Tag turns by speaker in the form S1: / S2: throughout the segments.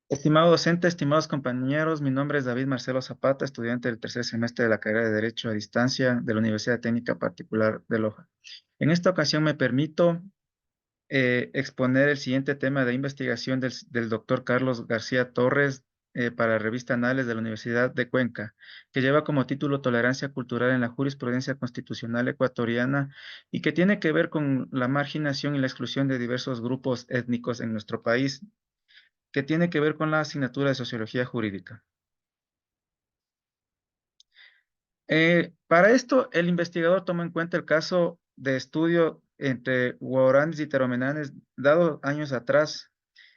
S1: Estimado docente, estimados compañeros, mi nombre es David Marcelo Zapata, estudiante del tercer semestre de la carrera de Derecho a Distancia de la Universidad Técnica Particular de Loja. En esta ocasión me permito exponer el siguiente tema de investigación del doctor Carlos García Torres para la revista Anales de la Universidad de Cuenca, que lleva como título Tolerancia Cultural en la Jurisprudencia Constitucional Ecuatoriana y que tiene que ver con la marginación y la exclusión de diversos grupos étnicos en nuestro país, que tiene que ver con la asignatura de Sociología Jurídica. Para esto, el investigador toma en cuenta el caso de estudio entre guaraníes y taromenanes dado años atrás.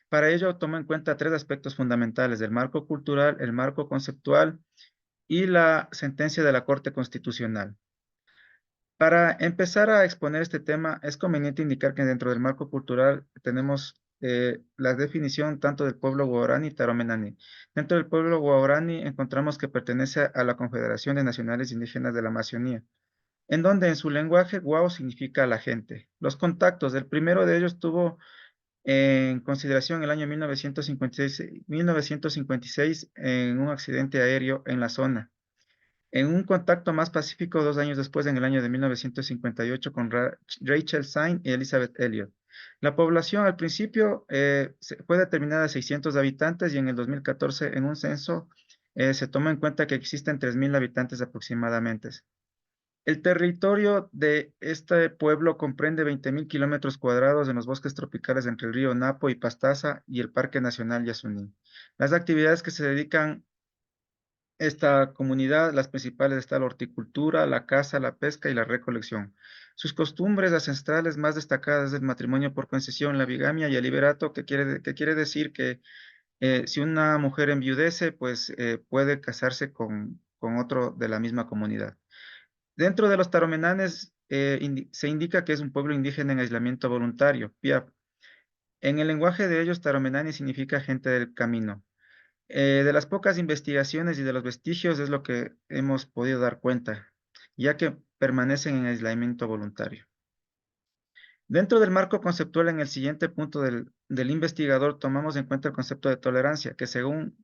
S1: Para ello, toma en cuenta tres aspectos fundamentales: el marco cultural, el marco conceptual y la sentencia de la Corte Constitucional. Para empezar a exponer este tema, es conveniente indicar que dentro del marco cultural tenemos la definición tanto del pueblo guaraní y taromenani. Dentro del pueblo guaraní encontramos que pertenece a la Confederación de Nacionales Indígenas de la Amazonía, en donde en su lenguaje guao significa la gente. Los contactos, el primero de ellos tuvo en consideración el año 1956 en un accidente aéreo en la zona. En un contacto más pacífico 2 años después, en el año de 1958, con Rachel Syme y Elizabeth Elliot. La población al principio fue determinada a 600 habitantes y en el 2014, en un censo, se toma en cuenta que existen 3.000 habitantes aproximadamente. El territorio de este pueblo comprende 20.000 kilómetros cuadrados en los bosques tropicales entre el río Napo y Pastaza y el Parque Nacional Yasuní. Las actividades que se dedican esta comunidad, las principales están la horticultura, la caza, la pesca y la recolección. Sus costumbres ancestrales más destacadas es el matrimonio por concesión, la bigamia y el liberato, que quiere decir que si una mujer enviudece, pues puede casarse con otro de la misma comunidad. Dentro de los taromenanes se indica que es un pueblo indígena en aislamiento voluntario, PIAP. En el lenguaje de ellos, taromenani significa gente del camino. De las pocas investigaciones y de los vestigios es lo que hemos podido dar cuenta, ya que permanecen en aislamiento voluntario. Dentro del marco conceptual, en el siguiente punto del investigador, tomamos en cuenta el concepto de tolerancia, que según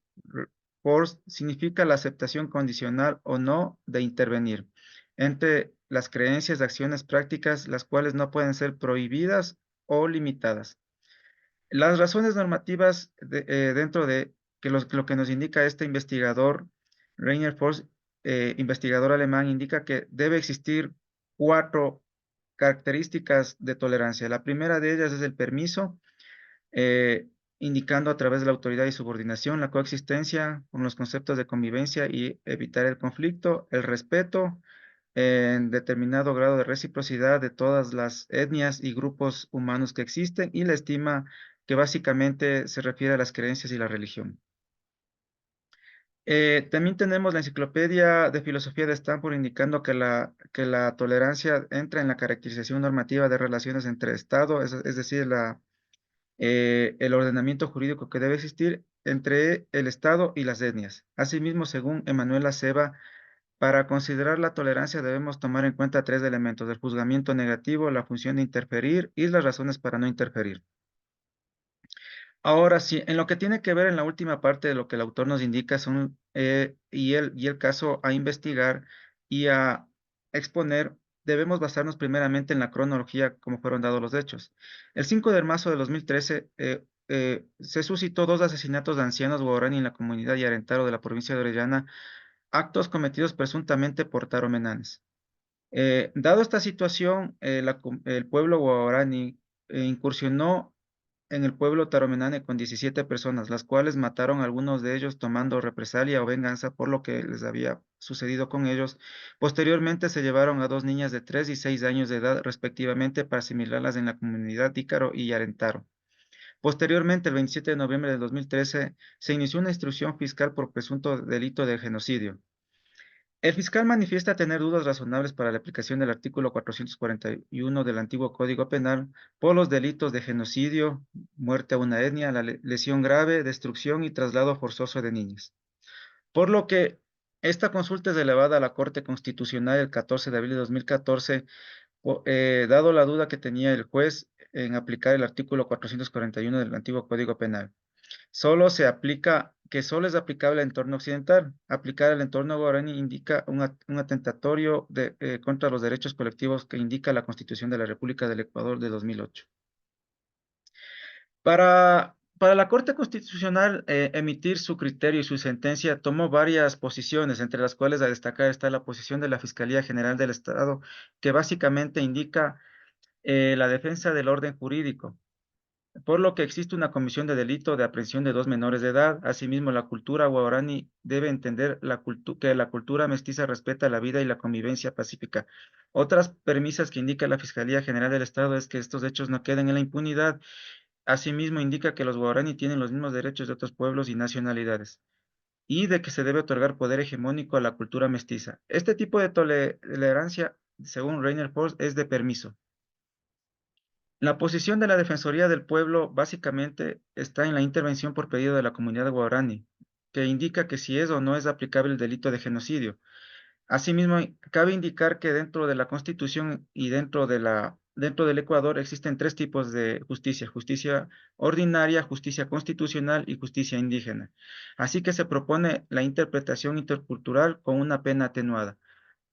S1: Forst significa la aceptación condicional o no de intervenir entre las creencias, acciones, prácticas, las cuales no pueden ser prohibidas o limitadas. Las razones normativas dentro de lo que nos indica este investigador, Rainer Forst, investigador alemán, indica que debe existir 4 características de tolerancia. La primera de ellas es el permiso, eh, indicando a través de la autoridad y subordinación la coexistencia con los conceptos de convivencia y evitar el conflicto, el respeto en determinado grado de reciprocidad de todas las etnias y grupos humanos que existen, y la estima, que básicamente se refiere a las creencias y la religión. También tenemos la Enciclopedia de Filosofía de Stanford indicando que la tolerancia entra en la caracterización normativa de relaciones entre Estado, es decir, el ordenamiento jurídico que debe existir entre el Estado y las etnias. Asimismo, según Emanuela Ceba, para considerar la tolerancia debemos tomar en cuenta 3 elementos: el juzgamiento negativo, la función de interferir y las razones para no interferir. Ahora sí, en lo que tiene que ver en la última parte de lo que el autor nos indica son, y el caso a investigar y a exponer, debemos basarnos primeramente en la cronología como fueron dados los hechos. El 5 de marzo de 2013 se suscitó 2 asesinatos de ancianos guaraní en la comunidad Yarentaro de la provincia de Orellana, actos cometidos presuntamente por taromenanes. Dado esta situación, el pueblo guaraní incursionó en el pueblo taromenane con 17 personas, las cuales mataron a algunos de ellos tomando represalia o venganza por lo que les había sucedido con ellos. Posteriormente se llevaron a 2 niñas de 3 y 6 años de edad respectivamente para asimilarlas en la comunidad Ícaro y Yarentaro. Posteriormente, el 27 de noviembre de 2013, se inició una instrucción fiscal por presunto delito de genocidio. El fiscal manifiesta tener dudas razonables para la aplicación del artículo 441 del antiguo Código Penal por los delitos de genocidio, muerte a una etnia, la lesión grave, destrucción y traslado forzoso de niños. Por lo que esta consulta es elevada a la Corte Constitucional el 14 de abril de 2014, dado la duda que tenía el juez en aplicar el artículo 441 del antiguo Código Penal. Solo es aplicable al entorno occidental. Aplicar al entorno guaraní indica un atentatorio contra los derechos colectivos que indica la Constitución de la República del Ecuador de 2008. Para la Corte Constitucional emitir su criterio y su sentencia tomó varias posiciones, entre las cuales a destacar está la posición de la Fiscalía General del Estado, que básicamente indica la defensa del orden jurídico, por lo que existe una comisión de delito de aprehensión de dos menores de edad. Asimismo, la cultura guaraní debe entender que la cultura mestiza respeta la vida y la convivencia pacífica. Otras premisas que indica la Fiscalía General del Estado es que estos hechos no queden en la impunidad. Asimismo, indica que los guaraní tienen los mismos derechos de otros pueblos y nacionalidades, y de que se debe otorgar poder hegemónico a la cultura mestiza. Este tipo de tolerancia, según Reiner Force, es de permiso. La posición de la Defensoría del Pueblo básicamente está en la intervención por pedido de la comunidad guaraní, que indica que si es o no es aplicable el delito de genocidio. Asimismo, cabe indicar que dentro de la Constitución y dentro del Ecuador existen tres tipos de justicia: justicia ordinaria, justicia constitucional y justicia indígena. Así que se propone la interpretación intercultural con una pena atenuada.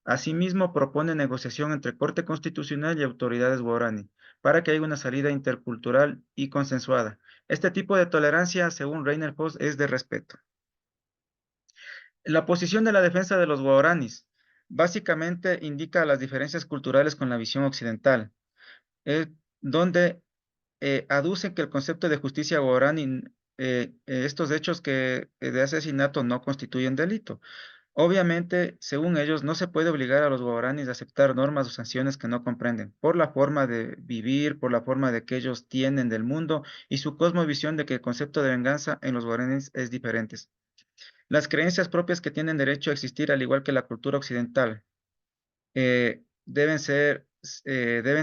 S1: Asimismo, propone negociación entre Corte Constitucional y autoridades guaraní para que haya una salida intercultural y consensuada. Este tipo de tolerancia, según Reiner Post, es de respeto. La posición de la defensa de los guaraníes básicamente indica las diferencias culturales con la visión occidental, donde aducen que el concepto de justicia guaraní, estos hechos de asesinato no constituyen delito. Obviamente, según ellos, no se puede obligar a los guaraníes a aceptar normas o sanciones que no comprenden, por la forma de vivir, por la forma de que ellos tienen del mundo y su cosmovisión de que el concepto de venganza en los guaraníes es diferente. Las creencias propias que tienen derecho a existir, al igual que la cultura occidental, deben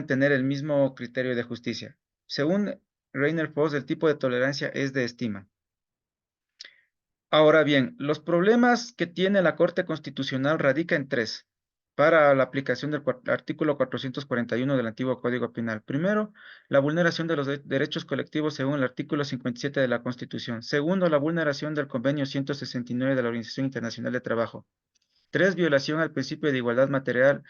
S1: tener el mismo criterio de justicia. Según Reiner Foss, el tipo de tolerancia es de estima. Ahora bien, los problemas que tiene la Corte Constitucional radica en tres para la aplicación del artículo 441 del antiguo Código Penal. Primero, la vulneración de los derechos colectivos según el artículo 57 de la Constitución. Segundo, la vulneración del convenio 169 de la Organización Internacional de Trabajo. Tres, violación al principio de igualdad material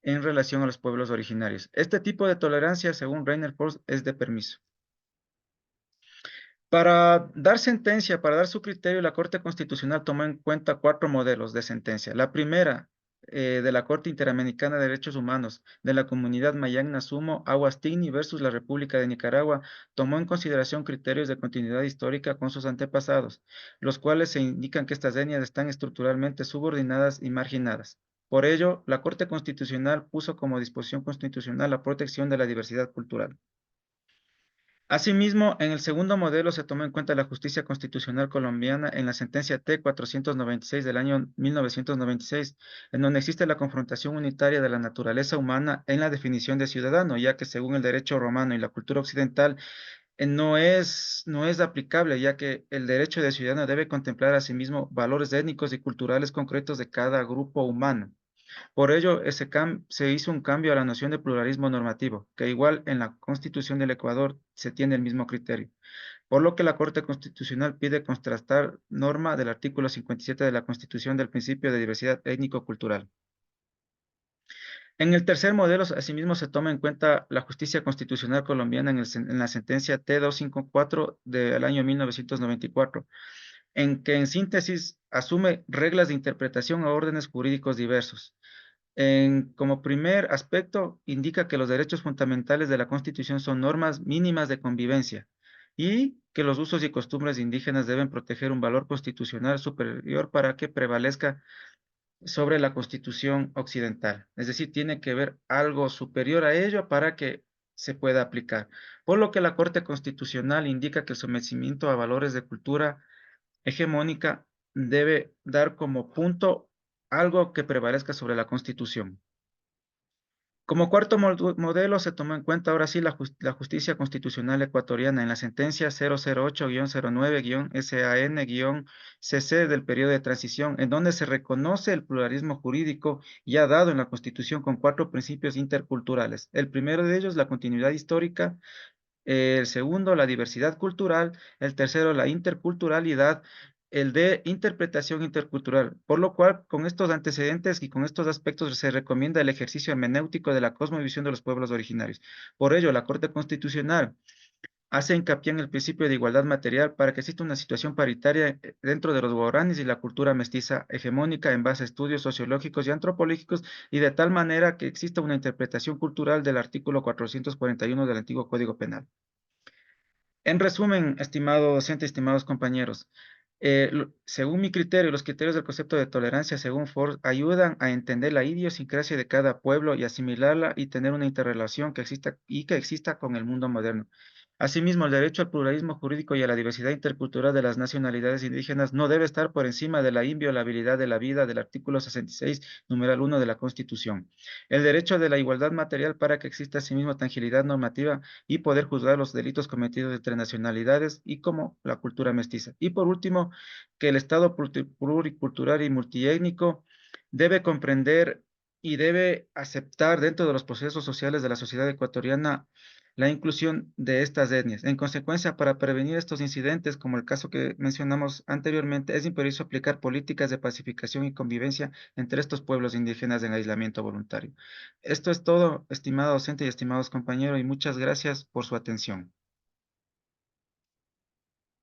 S1: en relación a los pueblos originarios. Este tipo de tolerancia, según Reiner Force, es de permiso. Para dar sentencia, para dar su criterio, la Corte Constitucional tomó en cuenta cuatro modelos de sentencia. La primera, de la Corte Interamericana de Derechos Humanos de la Comunidad Mayangna Sumo, Aguastini versus la República de Nicaragua, tomó en consideración criterios de continuidad histórica con sus antepasados, los cuales se indican que estas etnias están estructuralmente subordinadas y marginadas. Por ello, la Corte Constitucional puso como disposición constitucional la protección de la diversidad cultural. Asimismo, en el segundo modelo se tomó en cuenta la justicia constitucional colombiana en la sentencia T-496 del año 1996, en donde existe la confrontación unitaria de la naturaleza humana en la definición de ciudadano, ya que según el derecho romano y la cultura occidental, no es aplicable, ya que el derecho de ciudadano debe contemplar asimismo valores étnicos y culturales concretos de cada grupo humano. Por ello, se hizo un cambio a la noción de pluralismo normativo, que igual en la Constitución del Ecuador se tiene el mismo criterio, por lo que la Corte Constitucional pide contrastar norma del artículo 57 de la Constitución del principio de diversidad étnico-cultural. En el tercer modelo, asimismo, se toma en cuenta la justicia constitucional colombiana en la sentencia T-254 del año 1994, en que en síntesis asume reglas de interpretación a órdenes jurídicos diversos. Como primer aspecto, indica que los derechos fundamentales de la Constitución son normas mínimas de convivencia y que los usos y costumbres indígenas deben proteger un valor constitucional superior para que prevalezca sobre la Constitución occidental. Es decir, tiene que haber algo superior a ello para que se pueda aplicar. Por lo que la Corte Constitucional indica que el sometimiento a valores de cultura hegemónica debe dar como punto algo que prevalezca sobre la Constitución. Como cuarto modelo se tomó en cuenta ahora sí la justicia constitucional ecuatoriana en la sentencia 008-09-SAN-CC del periodo de transición, en donde se reconoce el pluralismo jurídico ya dado en la Constitución con cuatro principios interculturales. El primero de ellos, la continuidad histórica; el segundo, la diversidad cultural; el tercero, la interculturalidad; el de interpretación intercultural, por lo cual con estos antecedentes y con estos aspectos se recomienda el ejercicio hermenéutico de la cosmovisión de los pueblos originarios. Por ello, la Corte Constitucional hace hincapié en el principio de igualdad material para que exista una situación paritaria dentro de los guaraníes y la cultura mestiza hegemónica en base a estudios sociológicos y antropológicos, y de tal manera que exista una interpretación cultural del artículo 441 del antiguo Código Penal. En resumen, estimado docente, estimados compañeros, según mi criterio, los criterios del concepto de tolerancia, según Ford, ayudan a entender la idiosincrasia de cada pueblo y asimilarla y tener una interrelación que exista con el mundo moderno. Asimismo, el derecho al pluralismo jurídico y a la diversidad intercultural de las nacionalidades indígenas no debe estar por encima de la inviolabilidad de la vida del artículo 66, numeral 1 de la Constitución. El derecho de la igualdad material para que exista asimismo tangibilidad normativa y poder juzgar los delitos cometidos entre nacionalidades y como la cultura mestiza. Y por último, que el Estado pluricultural y multiétnico debe comprender y debe aceptar dentro de los procesos sociales de la sociedad ecuatoriana la inclusión de estas etnias. En consecuencia, para prevenir estos incidentes, como el caso que mencionamos anteriormente, es imperioso aplicar políticas de pacificación y convivencia entre estos pueblos indígenas en aislamiento voluntario. Esto es todo, estimado docente y estimados compañeros, y muchas gracias por su atención.